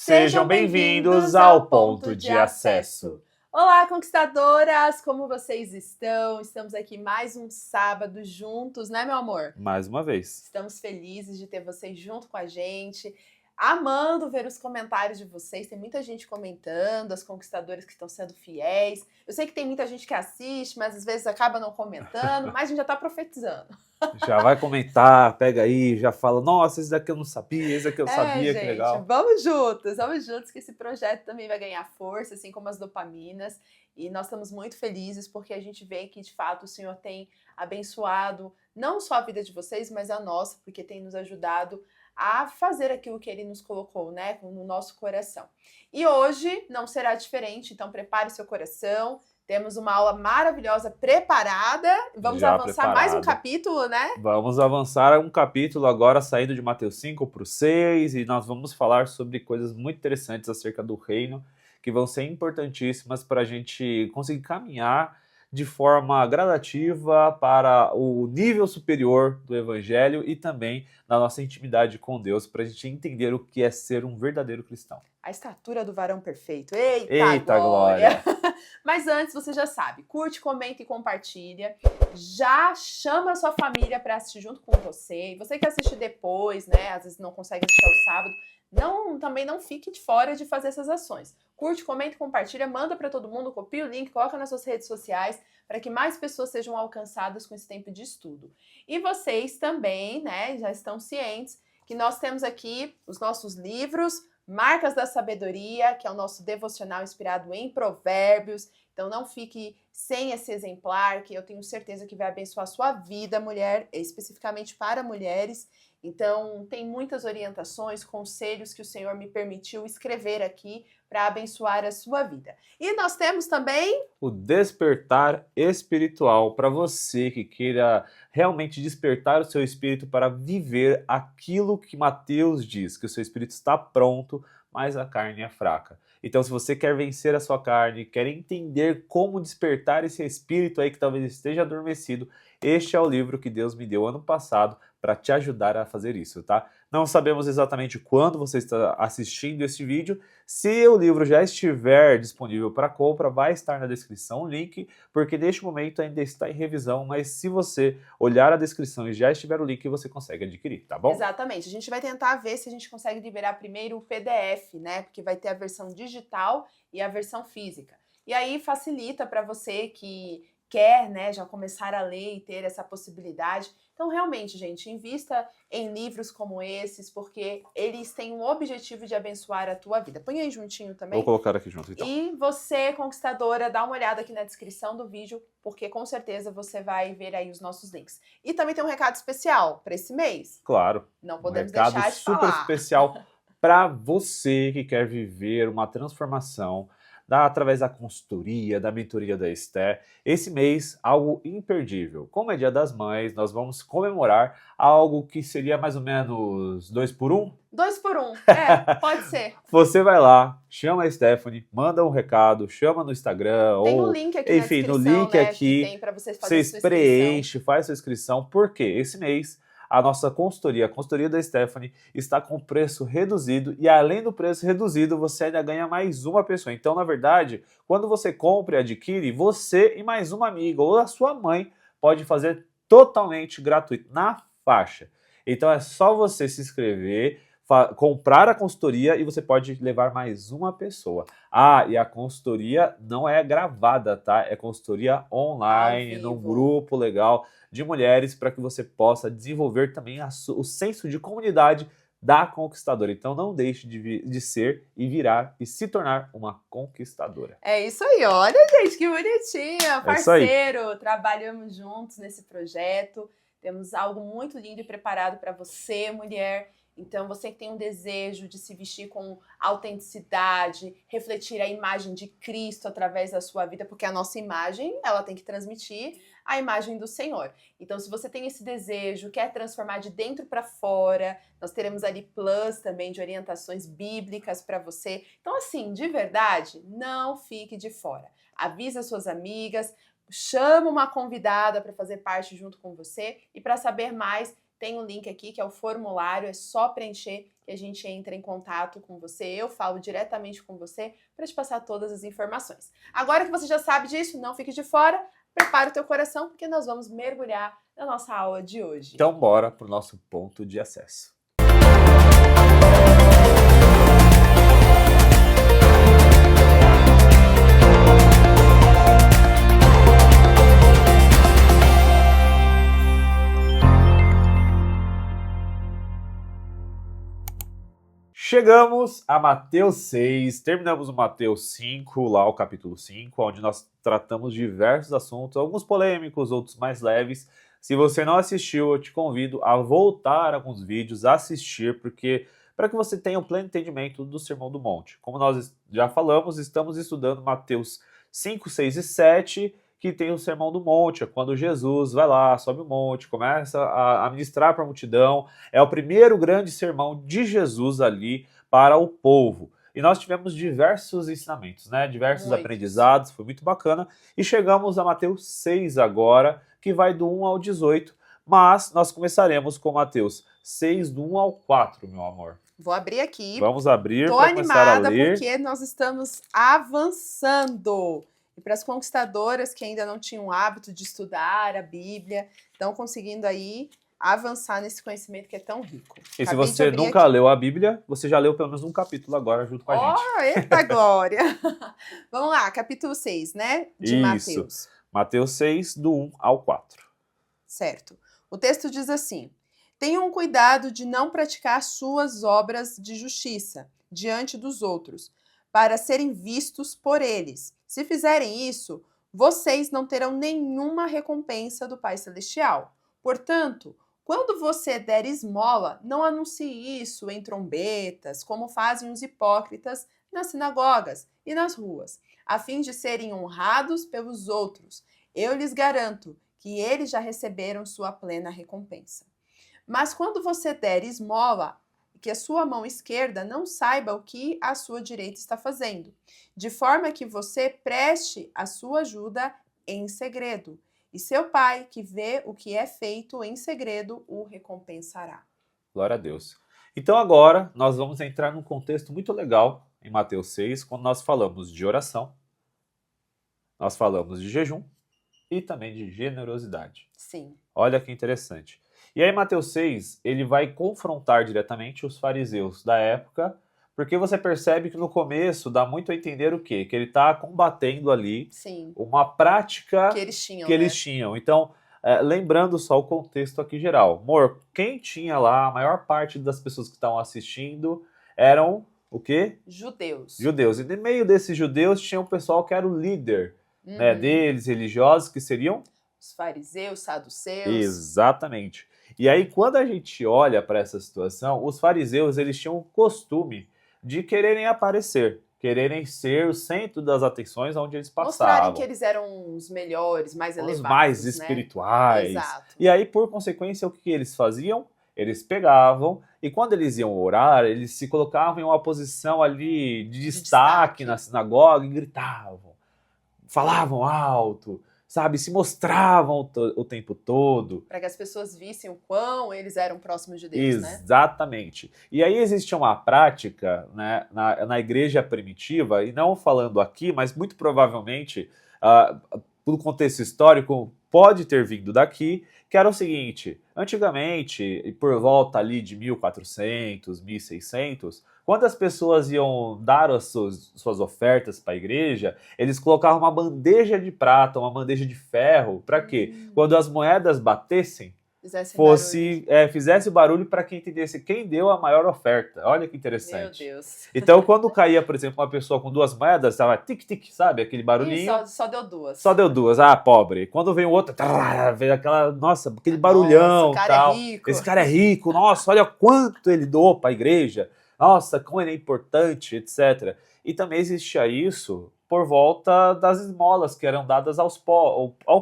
Sejam bem-vindos ao Ponto de Acesso. Olá, conquistadoras! Como vocês estão? Estamos aqui mais um sábado juntos, né, meu amor? Mais uma vez. Estamos felizes de ter vocês junto com a gente. Amando ver os comentários de vocês. Tem muita gente comentando, as conquistadoras que estão sendo fiéis. Eu sei que tem muita gente que assiste, mas às vezes acaba não comentando, mas a gente já está profetizando. Já vai comentar, pega aí, já fala, nossa, esse daqui eu não sabia, esse daqui eu sabia, gente, que legal. Vamos juntos que esse projeto também vai ganhar força, assim como as dopaminas. E nós estamos muito felizes porque a gente vê que, de fato, o Senhor tem abençoado não só a vida de vocês, mas a nossa, porque tem nos ajudado a fazer aquilo que Ele nos colocou, né, no nosso coração. E hoje não será diferente, então prepare seu coração. Temos uma aula maravilhosa preparada. Vamos avançar mais um capítulo, né? Vamos avançar um capítulo agora, saindo de Mateus 5 para o 6, e nós vamos falar sobre coisas muito interessantes acerca do reino, que vão ser importantíssimas para a gente conseguir caminhar de forma gradativa para o nível superior do Evangelho e também na nossa intimidade com Deus, para a gente entender o que é ser um verdadeiro cristão. A estatura do varão perfeito. Eita glória! Mas antes, você já sabe, curte, comenta e compartilha. Já chama a sua família para assistir junto com você. Você que assiste depois, né? Às vezes não consegue assistir ao sábado. Também não fique de fora de fazer essas ações. Curte, comenta e compartilha, manda para todo mundo, copia o link, coloca nas suas redes sociais para que mais pessoas sejam alcançadas com esse tempo de estudo. E vocês também, né, já estão cientes que nós temos aqui os nossos livros, Marcas da Sabedoria, que é o nosso devocional inspirado em Provérbios. Então não fique sem esse exemplar, que eu tenho certeza que vai abençoar a sua vida, mulher, especificamente para mulheres. Então tem muitas orientações, conselhos que o Senhor me permitiu escrever aqui para abençoar a sua vida. E nós temos também o Despertar Espiritual, para você que queira realmente despertar o seu espírito para viver aquilo que Mateus diz, que o seu espírito está pronto, mas a carne é fraca. Então, se você quer vencer a sua carne, quer entender como despertar esse espírito aí que talvez esteja adormecido, este é o livro que Deus me deu ano passado para te ajudar a fazer isso, tá? Não sabemos exatamente quando você está assistindo esse vídeo. Se o livro já estiver disponível para compra, vai estar na descrição o link, porque neste momento ainda está em revisão, mas se você olhar a descrição e já estiver o link, você consegue adquirir, tá bom? Exatamente. A gente vai tentar ver se a gente consegue liberar primeiro o PDF, né? Porque vai ter a versão digital e a versão física. E aí facilita para você que quer, né, já começar a ler e ter essa possibilidade. Então, realmente, gente, invista em livros como esses, porque eles têm o objetivo de abençoar a tua vida. Põe aí juntinho também. Vou colocar aqui junto, então. E você, conquistadora, dá uma olhada aqui na descrição do vídeo, porque com certeza você vai ver aí os nossos links. E também tem um recado especial para esse mês. Claro. Não podemos deixar de falar. Super especial para você que quer viver uma transformação através da consultoria, da mentoria da Esté. Esse mês, algo imperdível. Como é Dia das Mães, nós vamos comemorar algo que seria mais ou menos 2 por 1? 2 por 1, pode ser. Você vai lá, chama a Stephanie, manda um recado, chama no Instagram. Tem ou, um link aqui enfim, na descrição, no link né, aqui, que tem para vocês fazerem vocês preenchem, faz sua inscrição, porque esse mês a nossa consultoria, a consultoria da Stephanie, está com preço reduzido e além do preço reduzido, você ainda ganha mais uma pessoa. Então, na verdade, quando você compra e adquire, você e mais uma amiga ou a sua mãe pode fazer totalmente gratuito, na faixa. Então, é só você se inscrever, comprar a consultoria e você pode levar mais uma pessoa. Ah, e a consultoria não é gravada, tá? É consultoria online, num grupo legal de mulheres, para que você possa desenvolver também o senso de comunidade da conquistadora. Então não deixe de ser e virar e se tornar uma conquistadora. É isso aí, olha gente, que bonitinha, parceiro, trabalhamos juntos nesse projeto, temos algo muito lindo e preparado para você, mulher. Então, você que tem um desejo de se vestir com autenticidade, refletir a imagem de Cristo através da sua vida, porque a nossa imagem, ela tem que transmitir a imagem do Senhor. Então, se você tem esse desejo, quer transformar de dentro para fora, nós teremos ali plus também de orientações bíblicas para você. Então, assim, de verdade, não fique de fora. Avisa suas amigas, chama uma convidada para fazer parte junto com você e para saber mais, tem um link aqui que é o formulário, é só preencher que que a gente entre em contato com você, eu falo diretamente com você para te passar todas as informações. Agora que você já sabe disso, não fique de fora, prepara o teu coração, porque nós vamos mergulhar na nossa aula de hoje. Então bora para o nosso ponto de acesso. Chegamos a Mateus 6, terminamos o Mateus 5, lá o capítulo 5, onde nós tratamos diversos assuntos, alguns polêmicos, outros mais leves. Se você não assistiu, eu te convido a voltar alguns vídeos, a assistir, porque para que você tenha um pleno entendimento do Sermão do Monte. Como nós já falamos, estamos estudando Mateus 5, 6 e 7, que tem o Sermão do Monte, é quando Jesus vai lá, sobe o monte, começa a ministrar para a multidão. É o primeiro grande sermão de Jesus ali para o povo. E nós tivemos diversos ensinamentos, né? Diversos aprendizados, foi muito bacana. E chegamos a Mateus 6 agora, que vai do 1 ao 18, mas nós começaremos com Mateus 6, do 1 ao 4, meu amor. Vou abrir aqui. Vamos abrir para começar a ler. Tô animada porque nós estamos avançando. E para as conquistadoras que ainda não tinham o hábito de estudar a Bíblia, estão conseguindo aí avançar nesse conhecimento que é tão rico. E se você nunca leu a Bíblia, você já leu pelo menos um capítulo agora junto com a gente. Oh, eita glória! Vamos lá, capítulo 6, né? De Mateus. Mateus 6, do 1 ao 4. Certo. O texto diz assim: tenham cuidado de não praticar suas obras de justiça diante dos outros, para serem vistos por eles. Se fizerem isso, vocês não terão nenhuma recompensa do Pai Celestial. Portanto, quando você der esmola, não anuncie isso em trombetas, como fazem os hipócritas nas sinagogas e nas ruas, a fim de serem honrados pelos outros. Eu lhes garanto que eles já receberam sua plena recompensa. Mas quando você der esmola, que a sua mão esquerda não saiba o que a sua direita está fazendo, de forma que você preste a sua ajuda em segredo. E seu pai, que vê o que é feito em segredo, o recompensará. Glória a Deus. Então agora nós vamos entrar num contexto muito legal em Mateus 6, quando nós falamos de oração, nós falamos de jejum e também de generosidade. Sim. Olha que interessante. E aí Mateus 6, ele vai confrontar diretamente os fariseus da época, porque você percebe que no começo dá muito a entender o quê? Que ele está combatendo ali uma prática que eles tinham. Então, lembrando só o contexto aqui geral. Amor, quem tinha lá, a maior parte das pessoas que estavam assistindo eram o quê? Judeus. Judeus. E no meio desses judeus tinha um pessoal que era o líder né, deles, religiosos, que seriam? Os fariseus, saduceus. Exatamente. E aí, quando a gente olha para essa situação, os fariseus, eles tinham o costume de quererem aparecer, quererem ser o centro das atenções onde eles passavam. Mostrarem que eles eram os melhores, mais elevados, os mais espirituais. Exato. E aí, por consequência, o que eles faziam? Eles pegavam e quando eles iam orar, eles se colocavam em uma posição ali de destaque na sinagoga e gritavam, falavam alto, sabe, se mostravam o tempo todo. Para que as pessoas vissem o quão eles eram próximos de Deus, né? Exatamente. E aí existia uma prática né, na igreja primitiva, e não falando aqui, mas muito provavelmente, pelo contexto histórico, pode ter vindo daqui, que era o seguinte: antigamente, por volta ali de 1400, 1600, quando as pessoas iam dar as suas ofertas para a igreja, eles colocavam uma bandeja de prata, uma bandeja de ferro, para quê? Quando as moedas batessem, fizesse barulho para quem entendesse quem deu a maior oferta. Olha que interessante. Meu Deus. Então, quando caía, por exemplo, uma pessoa com 2 moedas, estava tic-tic, sabe? Aquele barulhinho. Só deu 2. Só deu 2. Ah, pobre. Quando vem o outro, veio aquela, nossa, aquele barulhão. Nossa, tal. É rico. Esse cara é rico. Nossa, olha quanto ele doou para a igreja. Nossa, como ele é importante, etc. E também existia isso por volta das esmolas que eram dadas ao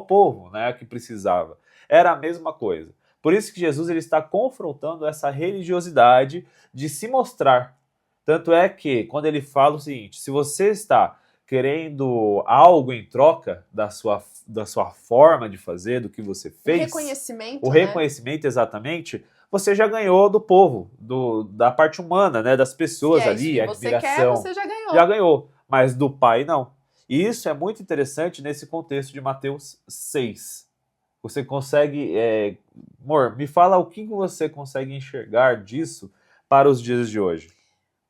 povo, né, que precisava. Era a mesma coisa. Por isso que Jesus ele está confrontando essa religiosidade de se mostrar. Tanto é que, quando ele fala o seguinte, se você está querendo algo em troca da sua forma de fazer, do que você fez... O reconhecimento, o reconhecimento, exatamente, você já ganhou do povo, da parte humana, né, das pessoas ali, a admiração. Você já ganhou. Já ganhou, mas do Pai não. E isso é muito interessante nesse contexto de Mateus 6. Você consegue... amor, me fala o que você consegue enxergar disso para os dias de hoje.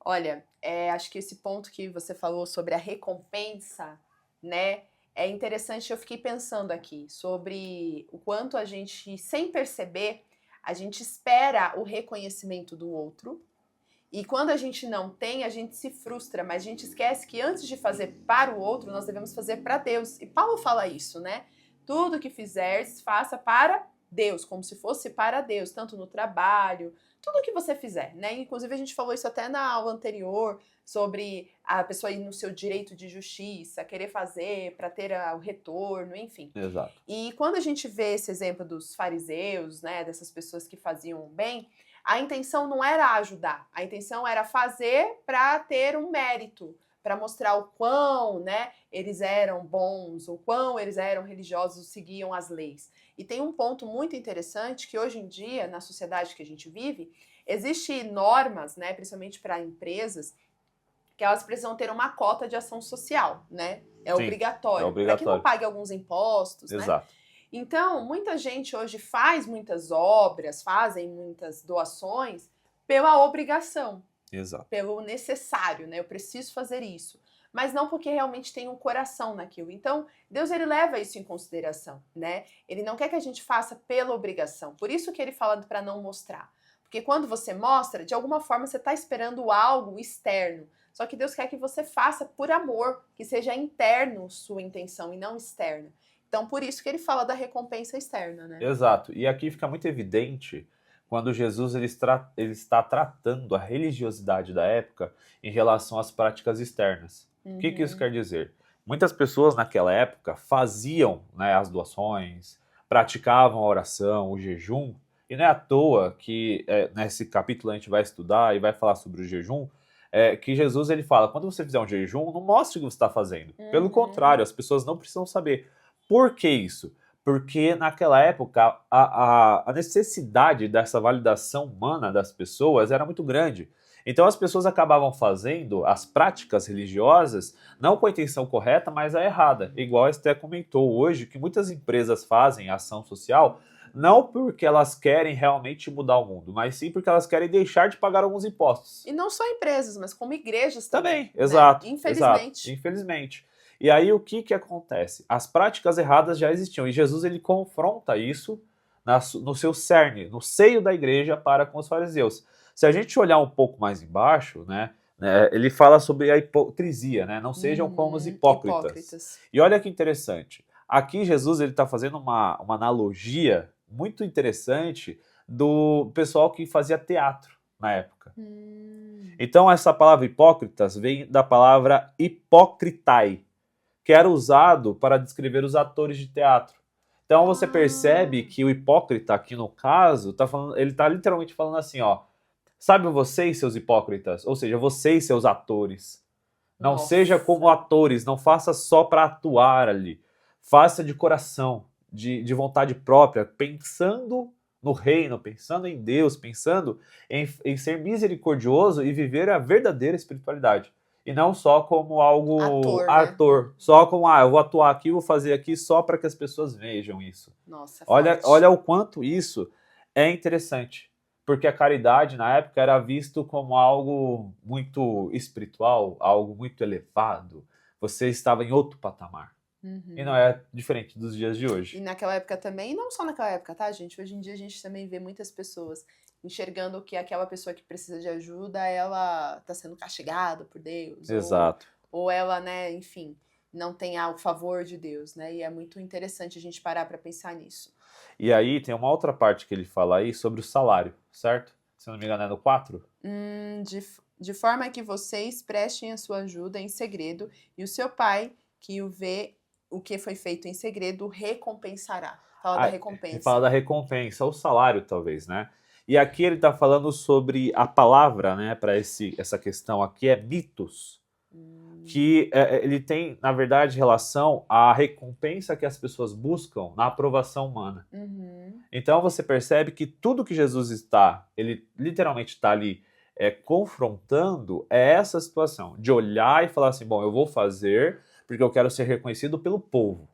Olha, acho que esse ponto que você falou sobre a recompensa, né, é interessante. Eu fiquei pensando aqui sobre o quanto a gente, sem perceber, a gente espera o reconhecimento do outro. E quando a gente não tem, a gente se frustra, mas a gente esquece que antes de fazer para o outro, nós devemos fazer para Deus. E Paulo fala isso, né? Tudo que fizeres, faça para Deus, como se fosse para Deus, tanto no trabalho, tudo que você fizer, né? Inclusive a gente falou isso até na aula anterior, sobre a pessoa ir no seu direito de justiça, querer fazer para ter o retorno, enfim. Exato. E quando a gente vê esse exemplo dos fariseus, né, dessas pessoas que faziam bem, a intenção não era ajudar, a intenção era fazer para ter um mérito, para mostrar o quão, né, eles eram bons, o quão eles eram religiosos, seguiam as leis. E tem um ponto muito interessante que hoje em dia, na sociedade que a gente vive, existem normas, né, principalmente para empresas, que elas precisam ter uma cota de ação social, né? É Sim, obrigatório. Para que não pague alguns impostos, Exato. Né? Então, muita gente hoje faz muitas obras, fazem muitas doações pela obrigação. Exato. Pelo necessário, né? Eu preciso fazer isso. Mas não porque realmente tem um coração naquilo. Então, Deus, ele leva isso em consideração, né? Ele não quer que a gente faça pela obrigação. Por isso que ele fala para não mostrar. Porque quando você mostra, de alguma forma você está esperando algo externo. Só que Deus quer que você faça por amor, que seja interno sua intenção e não externa. Então, por isso que ele fala da recompensa externa, né? Exato. E aqui fica muito evidente quando Jesus ele está tratando a religiosidade da época em relação às práticas externas. O que isso quer dizer? Muitas pessoas naquela época faziam, né, as doações, praticavam a oração, o jejum, e não é à toa que nesse capítulo a gente vai estudar e vai falar sobre o jejum, que Jesus ele fala, quando você fizer um jejum, não mostre o que você está fazendo. Pelo contrário, as pessoas não precisam saber. Por que isso? Porque naquela época a necessidade dessa validação humana das pessoas era muito grande. Então as pessoas acabavam fazendo as práticas religiosas não com a intenção correta, mas a errada. Igual a Esté comentou hoje, que muitas empresas fazem ação social não porque elas querem realmente mudar o mundo, mas sim porque elas querem deixar de pagar alguns impostos. E não só empresas, mas como igrejas também. Também, exato. Né? Infelizmente. Exato, infelizmente. E aí o que acontece? As práticas erradas já existiam e Jesus ele confronta isso no seu cerne, no seio da igreja para com os fariseus. Se a gente olhar um pouco mais embaixo, né, ele fala sobre a hipocrisia, né? Não sejam como os hipócritas. E olha que interessante. Aqui Jesus ele está fazendo uma analogia muito interessante do pessoal que fazia teatro na época. Então essa palavra hipócritas vem da palavra hipocritai, que era usado para descrever os atores de teatro. Então você percebe que o hipócrita aqui no caso, ele está literalmente falando assim, ó, sabe vocês, seus hipócritas? Ou seja, vocês, seus atores. Não seja como atores, não faça só para atuar ali. Faça de coração, de vontade própria, pensando no reino, pensando em Deus, pensando em ser misericordioso e viver a verdadeira espiritualidade. E não só como algo ator. Né? Só como, eu vou atuar aqui, vou fazer aqui só para que as pessoas vejam isso. Nossa, olha o quanto isso é interessante. Porque a caridade, na época, era visto como algo muito espiritual, algo muito elevado. Você estava em outro patamar. E não é diferente dos dias de hoje. E naquela época também, e não só naquela época, tá, gente? Hoje em dia a gente também vê muitas pessoas enxergando que aquela pessoa que precisa de ajuda, ela está sendo castigada por Deus. Exato. Ou ela, né, enfim, não tem o favor de Deus, né? E é muito interessante a gente parar para pensar nisso. E aí tem uma outra parte que ele fala aí sobre o salário, certo? Se não me engano é no 4? De forma que vocês prestem a sua ajuda em segredo e o seu pai, que o vê o que foi feito em segredo, recompensará. Fala da recompensa. Ele fala da recompensa, o salário talvez, né? E aqui ele está falando sobre a palavra, né, para essa questão aqui é mitos, que ele tem, na verdade, relação à recompensa que as pessoas buscam na aprovação humana. Então você percebe que tudo que Jesus ele literalmente está ali confrontando essa situação de olhar e falar assim, bom, eu vou fazer porque eu quero ser reconhecido pelo povo,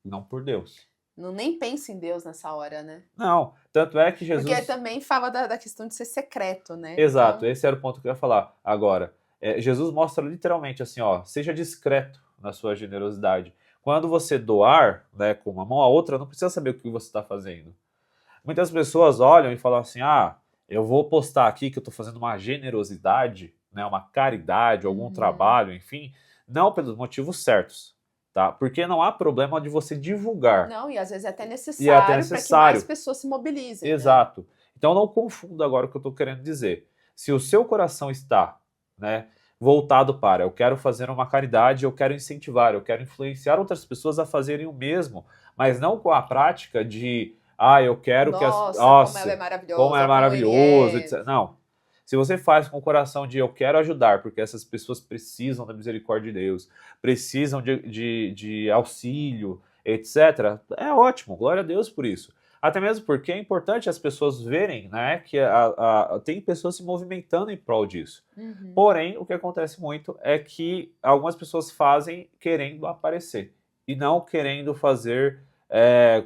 não por Deus. Não nem pensa em Deus nessa hora, né? Não, tanto é que Jesus... Porque também fala da questão de ser secreto, né? Exato, então... esse era o ponto que eu ia falar agora. Jesus mostra literalmente assim, ó, seja discreto na sua generosidade. Quando você doar, né, com uma mão, a outra não precisa saber o que você está fazendo. Muitas pessoas olham e falam assim, eu vou postar aqui que eu estou fazendo uma generosidade, né, uma caridade, algum trabalho, enfim, não pelos motivos certos. Tá? Porque não há problema de você divulgar. Não, e às vezes é até necessário para que mais pessoas se mobilizem. Exato. Né? Então não confunda agora o que eu estou querendo dizer. Se o seu coração está, né, voltado para eu quero fazer uma caridade, eu quero incentivar, eu quero influenciar outras pessoas a fazerem o mesmo, mas não com a prática de eu quero que as... Nossa, como ela é maravilhosa. Como é maravilhoso, etc. Não. Se você faz com o coração de eu quero ajudar, porque essas pessoas precisam da misericórdia de Deus, precisam de auxílio, etc., é ótimo, glória a Deus por isso. Até mesmo porque é importante as pessoas verem, né, que tem pessoas se movimentando em prol disso. Porém, o que acontece muito é que algumas pessoas fazem querendo aparecer e não querendo fazer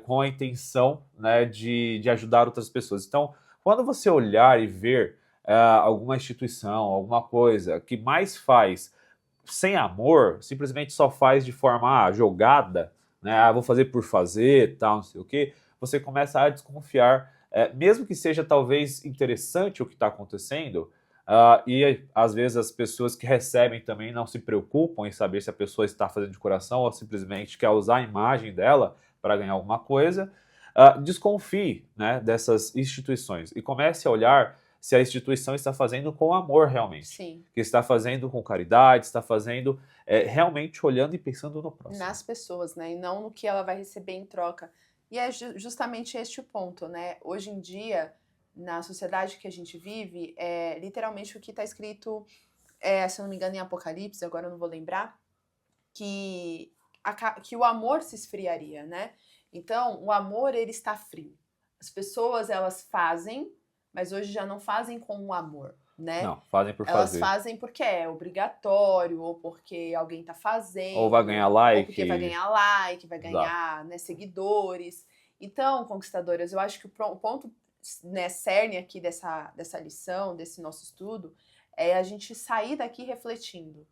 com a intenção, né, de ajudar outras pessoas. Então, quando você olhar e ver alguma instituição, alguma coisa que mais faz sem amor, simplesmente só faz de forma jogada, né? Vou fazer por fazer, tal, não sei o quê, você começa a desconfiar, mesmo que seja talvez interessante o que está acontecendo, e às vezes as pessoas que recebem também não se preocupam em saber se a pessoa está fazendo de coração ou simplesmente quer usar a imagem dela para ganhar alguma coisa, desconfie, né, dessas instituições e comece a olhar se a instituição está fazendo com amor realmente. Sim. Que está fazendo com caridade, está fazendo realmente olhando e pensando no próximo. Nas pessoas, né? E não no que ela vai receber em troca. E é justamente este o ponto, né? Hoje em dia, na sociedade que a gente vive, literalmente o que está escrito, se eu não me engano, em Apocalipse, agora eu não vou lembrar, que o amor se esfriaria, né? Então, o amor, ele está frio. As pessoas, elas fazem, mas hoje já não fazem com o amor, né? Não, fazem por Elas fazer. Elas fazem porque é obrigatório, ou porque alguém tá fazendo. Ou vai ganhar like. Ou porque vai ganhar like, vai ganhar, né, seguidores. Então, conquistadoras, eu acho que o ponto, né, cerne aqui dessa lição, desse nosso estudo, é a gente sair daqui refletindo.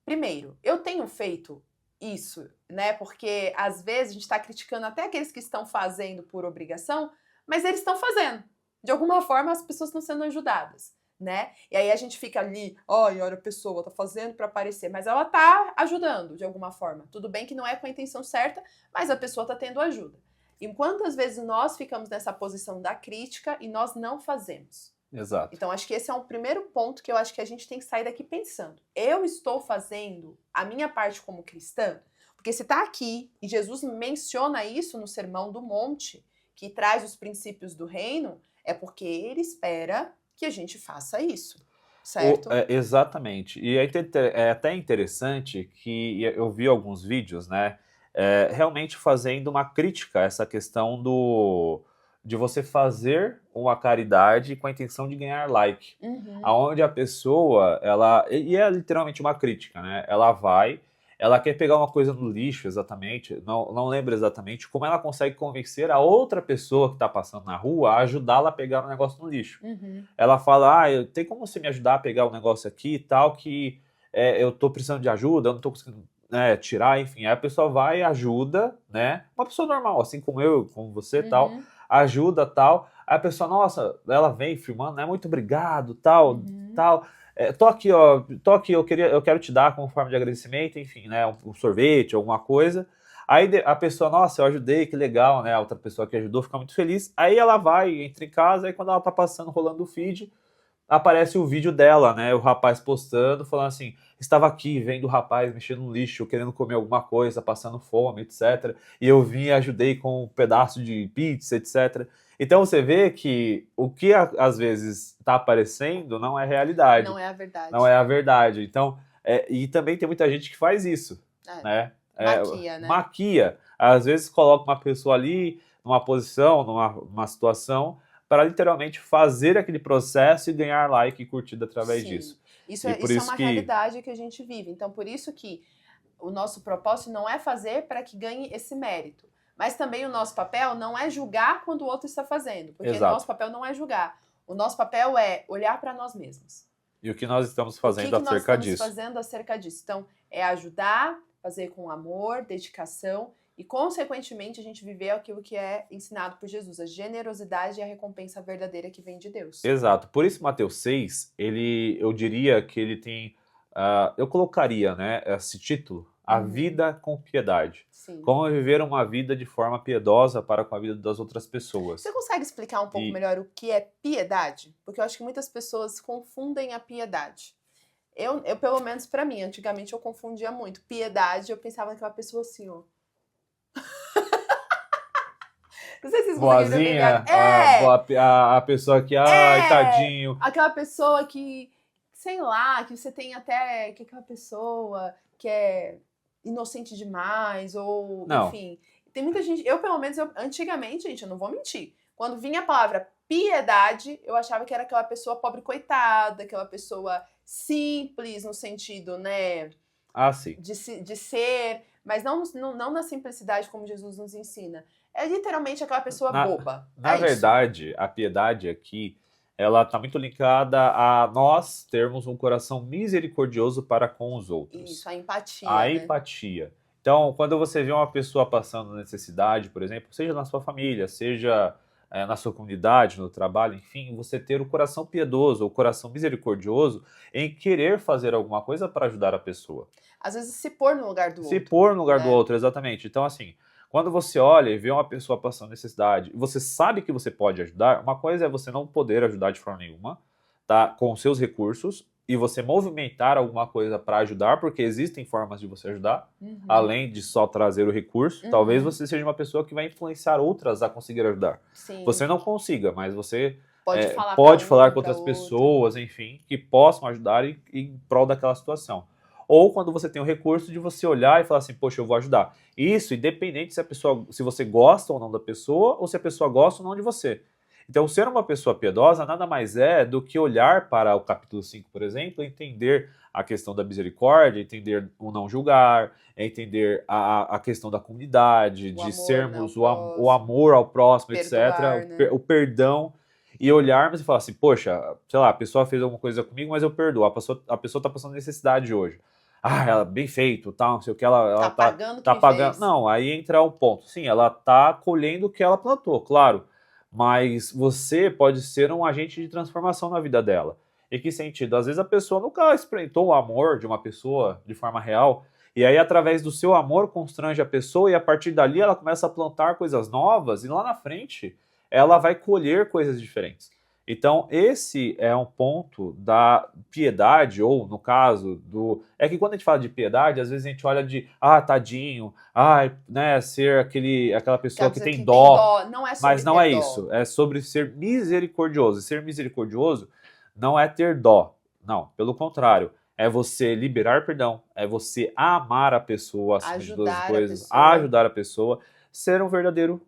Primeiro, eu tenho feito isso, né? Porque às vezes a gente está criticando até aqueles que estão fazendo por obrigação, mas eles estão fazendo. De alguma forma, as pessoas estão sendo ajudadas, né? E aí a gente fica ali, olha, a pessoa tá fazendo para aparecer, mas ela tá ajudando de alguma forma. Tudo bem que não é com a intenção certa, mas a pessoa tá tendo ajuda. E quantas vezes nós ficamos nessa posição da crítica e nós não fazemos? Exato. Então, acho que esse é um primeiro ponto que eu acho que a gente tem que sair daqui pensando. Eu estou fazendo a minha parte como cristã? Porque se tá aqui, e Jesus menciona isso no Sermão do Monte, que traz os princípios do reino, é porque ele espera que a gente faça isso, certo? Exatamente. E é até interessante que eu vi alguns vídeos, né, realmente fazendo uma crítica a essa questão de você fazer uma caridade com a intenção de ganhar like. Onde a pessoa, e é literalmente uma crítica, né, ela quer pegar uma coisa no lixo, exatamente, não lembro exatamente como ela consegue convencer a outra pessoa que está passando na rua a ajudá-la a pegar o negócio no lixo. Ela fala, tem como você me ajudar a pegar o negócio aqui e tal, que eu estou precisando de ajuda, eu não estou conseguindo tirar, enfim. Aí a pessoa vai e ajuda, né? Uma pessoa normal, assim como eu, como você tal, ajuda tal. Aí a pessoa, nossa, ela vem filmando, né? Muito obrigado, tal, tal. Tô aqui, eu quero te dar como forma de agradecimento, enfim, né, um sorvete, alguma coisa. Aí a pessoa, nossa, eu ajudei, que legal, né, a outra pessoa que ajudou fica muito feliz. Aí ela vai, entra em casa, aí quando ela tá passando, rolando o feed, aparece o vídeo dela, né, o rapaz postando, falando assim, estava aqui vendo o rapaz mexendo no lixo, querendo comer alguma coisa, passando fome, etc. E eu vim e ajudei com um pedaço de pizza, etc. Então você vê que o que às vezes está aparecendo não é realidade. Não é a verdade. Não é a verdade. Então E também tem muita gente que faz isso, né? Maquia, né? Maquia. Às vezes coloca uma pessoa ali numa posição, numa situação, para literalmente fazer aquele processo e ganhar like e curtida através disso. Isso é uma realidade que a gente vive. Então, por isso que o nosso propósito não é fazer para que ganhe esse mérito. Mas também o nosso papel não é julgar quando o outro está fazendo. Porque o nosso papel não é julgar. O nosso papel é olhar para nós mesmos. E o que nós estamos fazendo acerca disso? Então, é ajudar, fazer com amor, dedicação e, consequentemente, a gente viver aquilo que é ensinado por Jesus, a generosidade e a recompensa verdadeira que vem de Deus. Exato. Por isso, Mateus 6, eu diria que ele tem... eu colocaria, né, esse título, A Vida com Piedade. Sim. Como viver uma vida de forma piedosa para com a vida das outras pessoas. Você consegue explicar um pouco melhor o que é piedade? Porque eu acho que muitas pessoas confundem a piedade. Eu pelo menos para mim, antigamente eu confundia muito. Piedade, eu pensava naquela pessoa assim, ó. Não sei se vocês boazinha, a pessoa que, ai, tadinho. Aquela pessoa que, sei lá, que você tem até, que aquela pessoa que é inocente demais, ou, não. Enfim. Tem muita gente, pelo menos, antigamente, gente, eu não vou mentir. Quando vinha a palavra piedade, eu achava que era aquela pessoa pobre coitada, aquela pessoa simples, no sentido, né? Sim. De ser, mas não na simplicidade como Jesus nos ensina. É literalmente aquela pessoa boba. Na verdade, a piedade aqui, ela está muito ligada a nós termos um coração misericordioso para com os outros. Isso, a empatia. Empatia. Então, quando você vê uma pessoa passando necessidade, por exemplo, seja na sua família, seja na sua comunidade, no trabalho, enfim, você ter o coração piedoso, o coração misericordioso em querer fazer alguma coisa para ajudar a pessoa. Às vezes se pôr no lugar do outro. Se pôr no lugar do outro, exatamente. Então, assim, quando você olha e vê uma pessoa passando necessidade, você sabe que você pode ajudar, uma coisa é você não poder ajudar de forma nenhuma, tá? Com os seus recursos, e você movimentar alguma coisa para ajudar, porque existem formas de você ajudar, além de só trazer o recurso. Talvez você seja uma pessoa que vai influenciar outras a conseguir ajudar. Sim. Você não consiga, mas você pode falar com outras pessoas, enfim, que possam ajudar em prol daquela situação. Ou quando você tem o recurso de você olhar e falar assim, poxa, eu vou ajudar. Isso independente se você gosta ou não da pessoa, ou se a pessoa gosta ou não de você. Então, ser uma pessoa piedosa nada mais é do que olhar para o capítulo 5, por exemplo, entender a questão da misericórdia, entender o não julgar, entender a questão da comunidade, de sermos o amor ao próximo, perdoar, etc., o perdão, e olharmos e falar assim, poxa, sei lá, a pessoa fez alguma coisa comigo, mas eu perdoo, a pessoa está passando necessidade hoje. Ela bem feito, tal, não sei o que, ela tá pagando. Não, aí entra um ponto. Sim, ela tá colhendo o que ela plantou, claro. Mas você pode ser um agente de transformação na vida dela. Em que sentido? Às vezes a pessoa nunca experimentou o amor de uma pessoa de forma real, e aí através do seu amor constrange a pessoa, e a partir dali ela começa a plantar coisas novas, e lá na frente ela vai colher coisas diferentes. Então, esse é um ponto da piedade, ou no caso do... É que quando a gente fala de piedade, às vezes a gente olha de, tadinho, né, ser aquela pessoa que tem dó. Não é sobre mas não é isso, é sobre ser misericordioso. E ser misericordioso não é ter dó, não, pelo contrário. É você liberar perdão, é você amar a pessoa, acima de todas as coisas, ajudar a pessoa, ser um verdadeiro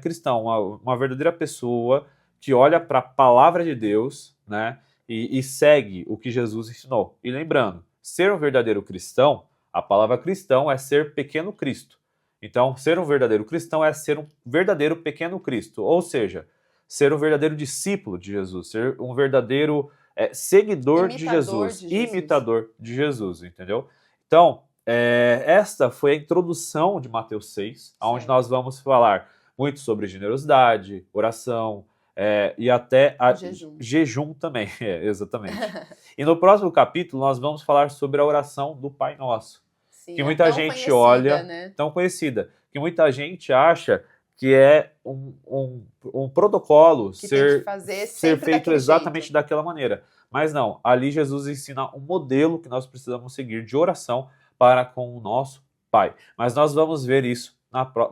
cristão, uma verdadeira pessoa que olha para a palavra de Deus, né, e segue o que Jesus ensinou. E lembrando, ser um verdadeiro cristão, a palavra cristão é ser pequeno Cristo. Então, ser um verdadeiro cristão é ser um verdadeiro pequeno Cristo, ou seja, ser um verdadeiro discípulo de Jesus, ser um verdadeiro seguidor de Jesus, imitador de Jesus, entendeu? Então, esta foi a introdução de Mateus 6, onde nós vamos falar muito sobre generosidade, oração, e até jejum também, exatamente. E no próximo capítulo nós vamos falar sobre a oração do Pai Nosso. Sim, que muita gente olha, né? Tão conhecida, que muita gente acha que é um protocolo que ser feito exatamente daquela maneira. Mas não, ali Jesus ensina um modelo que nós precisamos seguir de oração para com o nosso Pai. Mas nós vamos ver isso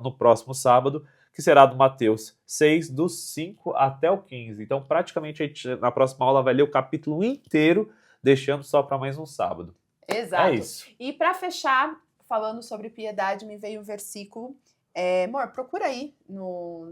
no próximo sábado, que será do Mateus 6, do 5 até o 15. Então, praticamente, a gente, na próxima aula vai ler o capítulo inteiro, deixando só para mais um sábado. Exato. É isso. E para fechar, falando sobre piedade, me veio um versículo. Amor, procura aí,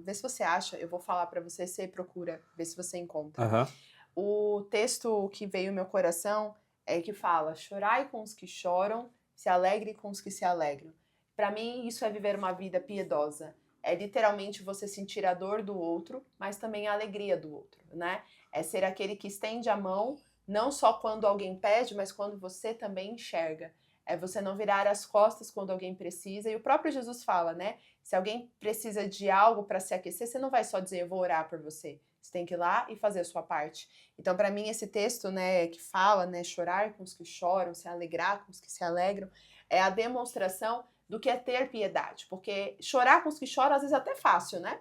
vê se você acha. Eu vou falar para você, você procura, vê se você encontra. Uhum. O texto que veio no meu coração é que fala: chorai com os que choram, se alegre com os que se alegram. Para mim, isso é viver uma vida piedosa. É literalmente você sentir a dor do outro, mas também a alegria do outro, né? É ser aquele que estende a mão, não só quando alguém pede, mas quando você também enxerga. É você não virar as costas quando alguém precisa. E o próprio Jesus fala, né? Se alguém precisa de algo para se aquecer, você não vai só dizer, eu vou orar por você. Você tem que ir lá e fazer a sua parte. Então, para mim, esse texto, né, que fala, né, chorar com os que choram, se alegrar com os que se alegram, é a demonstração do que é ter piedade. Porque chorar com os que choram, às vezes, é até fácil, né?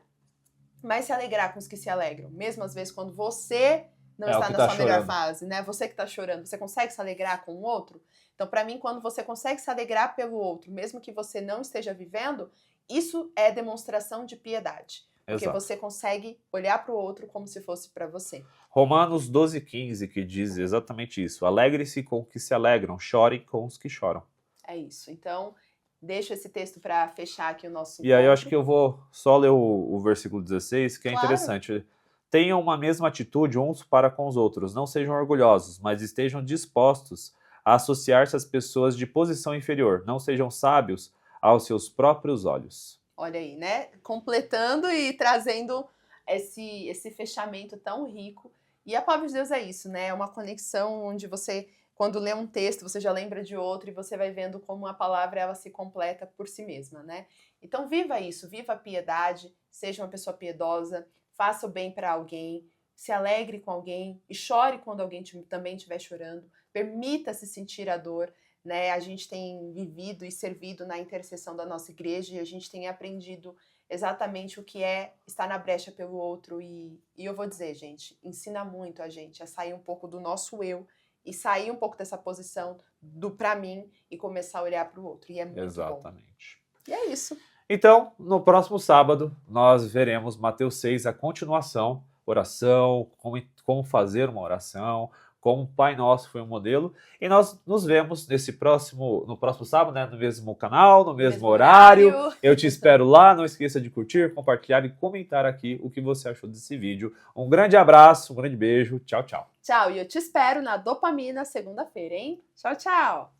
Mas se alegrar com os que se alegram, mesmo às vezes quando você não está na sua melhor fase, né? Você que está chorando, você consegue se alegrar com o outro? Então, para mim, quando você consegue se alegrar pelo outro, mesmo que você não esteja vivendo, isso é demonstração de piedade. Porque você consegue olhar para o outro como se fosse para você. Romanos 12,15, que diz exatamente isso. Alegre-se com os que se alegram, chorem com os que choram. É isso. Então, deixo esse texto para fechar aqui o nosso encontro. E aí eu acho que eu vou só ler o versículo 16, que é interessante. Tenham uma mesma atitude uns para com os outros. Não sejam orgulhosos, mas estejam dispostos a associar-se às pessoas de posição inferior. Não sejam sábios aos seus próprios olhos. Olha aí, né? Completando e trazendo esse fechamento tão rico. E a palavra de Deus é isso, né? É uma conexão onde você, quando lê um texto, você já lembra de outro e você vai vendo como a palavra ela se completa por si mesma, né? Então viva isso, viva a piedade, seja uma pessoa piedosa, faça o bem para alguém, se alegre com alguém e chore quando alguém também estiver chorando. Permita-se sentir a dor. Né, a gente tem vivido e servido na intercessão da nossa igreja e a gente tem aprendido exatamente o que é estar na brecha pelo outro e eu vou dizer, gente, ensina muito a gente a sair um pouco do nosso eu e sair um pouco dessa posição do pra mim e começar a olhar para o outro, e é muito Exatamente. bom. E é isso. Então, no próximo sábado, nós veremos Mateus 6, a continuação, oração, como fazer uma oração, como o Pai Nosso foi um modelo. E nós nos vemos no próximo sábado, né, no mesmo canal, no mesmo horário. Eu te espero lá. Não esqueça de curtir, compartilhar e comentar aqui o que você achou desse vídeo. Um grande abraço, um grande beijo. Tchau, tchau. Tchau. E eu te espero na Dopamina segunda-feira, hein? Tchau, tchau.